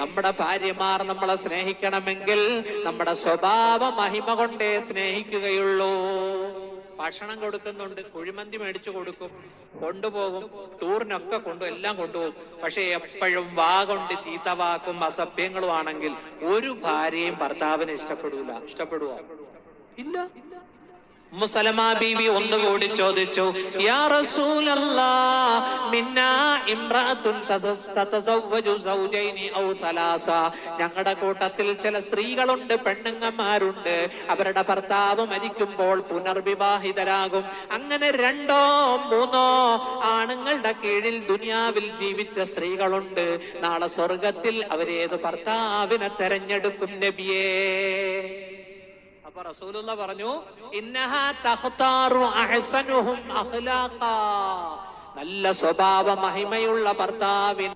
നമ്മുടെ ഭാര്യമാർ നമ്മളെ സ്നേഹിക്കണമെങ്കിൽ നമ്മുടെ സ്വഭാവ മഹിമ കൊണ്ടേ സ്നേഹിക്കുകയുള്ളൂ. ഭക്ഷണം കൊടുക്കുന്നുണ്ട്, കുഴിമന്തി മേടിച്ചു കൊടുക്കും, കൊണ്ടുപോകും, ടൂറിനൊക്കെ എല്ലാം കൊണ്ടുപോകും. പക്ഷെ എപ്പോഴും വാ കൊണ്ട് ചീത്ത വാക്കും അസഭ്യങ്ങളും ആണെങ്കിൽ ഒരു ഭാര്യയും ഭർത്താവിനെ ഇഷ്ടപ്പെടുവോ? ഇല്ല. ഉമ്മു സലമ ബീവി ഒന്നുകൂടി ചോദിച്ചു, യാ റസൂലല്ലാഹ്, മിന്നാ ഇംറഅത്തുൻ തതസവ്വജു സൗജൈനി ഔ സലാസ. ഞങ്ങളുടെ കൂട്ടത്തിൽ ചില സ്ത്രീകളുണ്ട്, പെണ്ണുങ്ങന്മാരുണ്ട്, അവരുടെ ഭർത്താവ് മരിക്കുമ്പോൾ പുനർവിവാഹിതരാകും. അങ്ങനെ 2 3 ആണുങ്ങളുടെ കീഴിൽ ദുനിയാവിൽ ജീവിച്ച സ്ത്രീകളുണ്ട്. നാളെ സ്വർഗത്തിൽ അവരേത് ഭർത്താവിനെ തെരഞ്ഞെടുക്കും നബിയേ? അപ്പൊ റസൂലുള്ള പറഞ്ഞു, ഇന്നഹാ തഖ്താറു അഹ്സനുഹും അഖ്ലാഖാ. നല്ല സ്വഭാവ മഹിമയുള്ള ഭർത്താവിൻ